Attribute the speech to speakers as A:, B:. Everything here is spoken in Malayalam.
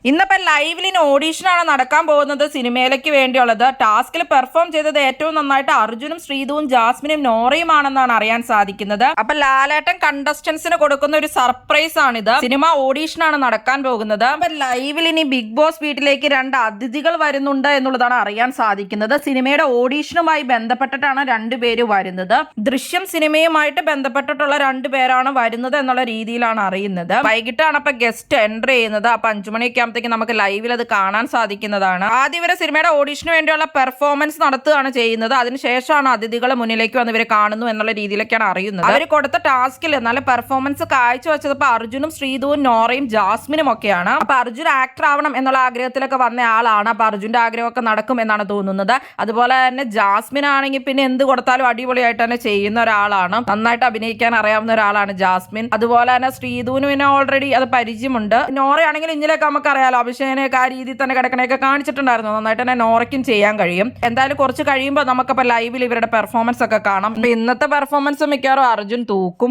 A: ഇന്നിപ്പോൾ ലൈവിലിന് ഓഡീഷനാണ് നടക്കാൻ പോകുന്നത് സിനിമയിലേക്ക് വേണ്ടിയുള്ളത്. ടാസ്കിൽ പെർഫോം ചെയ്തത് ഏറ്റവും നന്നായിട്ട് അർജുനും ശ്രീതുവും ജാസ്മിനും നോറയുമാണെന്നാണ് അറിയാൻ സാധിക്കുന്നത്. അപ്പൊ ലാലേട്ടൻ കണ്ടസ്റ്റൻസിന് കൊടുക്കുന്ന ഒരു സർപ്രൈസ് ആണിത്. സിനിമ ഓഡീഷനാണ് നടക്കാൻ പോകുന്നത്. അപ്പൊ ലൈവിൽ ഇനി ബിഗ് ബോസ് വീട്ടിലേക്ക് 2 അതിഥികൾ വരുന്നുണ്ട് എന്നുള്ളതാണ് അറിയാൻ സാധിക്കുന്നത്. സിനിമയുടെ ഓഡീഷനുമായി ബന്ധപ്പെട്ടിട്ടാണ് 2 പേര് വരുന്നത്. ദൃശ്യം സിനിമയുമായിട്ട് ബന്ധപ്പെട്ടിട്ടുള്ള 2 പേരാണ് വരുന്നത് എന്നുള്ള രീതിയിലാണ് അറിയുന്നത്. വൈകിട്ടാണ് അപ്പൊ ഗസ്റ്റ് എൻട്രി ചെയ്യുന്നത്. അപ്പൊ 5 മണിയൊക്കെ നമുക്ക് ലൈവിൽ അത് കാണാൻ സാധിക്കുന്നതാണ്. ആദ്യം ഇവരെ സിനിമയുടെ ഓഡീഷന് വേണ്ടിയുള്ള പെർഫോമൻസ് നടത്തുകയാണ് ചെയ്യുന്നത്. അതിനുശേഷമാണ് അതിഥികളെ മുന്നിലേക്ക് വന്ന് ഇവരെ കാണുന്നു എന്നുള്ള രീതിയിലൊക്കെയാണ് അറിയുന്നത്. അവർ കൊടുത്ത ടാസ്കിൽ നല്ല പെർഫോമൻസ് കാഴ്ചവെച്ചത് ഇപ്പൊ അർജുനും ശ്രീതുവും നോറയും ജാസ്മിനും ഒക്കെയാണ്. അപ്പൊ അർജുൻ ആക്ടർ ആവണം എന്നുള്ള ആഗ്രഹത്തിലൊക്കെ വന്ന ആളാണ്. അപ്പൊ അർജുന്റെ ആഗ്രഹമൊക്കെ നടക്കും എന്നാണ് തോന്നുന്നത്. അതുപോലെ തന്നെ ജാസ്മിൻ ആണെങ്കിൽ പിന്നെ എന്ത് കൊടുത്താലും അടിപൊളിയായിട്ട് തന്നെ ചെയ്യുന്ന ഒരാളാണ്. നന്നായിട്ട് അഭിനയിക്കാൻ അറിയാവുന്ന ഒരാളാണ് ജാസ്മിൻ. അതുപോലെ തന്നെ ശ്രീതുവിന് പിന്നെ ഓൾറെഡി അത് പരിചയമുണ്ട്. നോറയാണെങ്കിൽ ഇഞ്ഞിലൊക്കെ നമുക്ക് അറിയാലോ, അഭിഷേകനെയൊക്കെ ആ രീതിയിൽ തന്നെ കിടക്കണയൊക്കെ കാണിച്ചിട്ടുണ്ടായിരുന്നു. നന്നായിട്ട് തന്നെ നോറയ്ക്കും ചെയ്യാൻ കഴിയും. എന്തായാലും കുറച്ച് കഴിയുമ്പോൾ നമുക്കപ്പോൾ ലൈവിൽ ഇവരുടെ പെർഫോമൻസ് ഒക്കെ കാണാം. ഇന്നത്തെ പെർഫോമൻസ് മിക്കവാറും അർജുൻ തൂക്കും.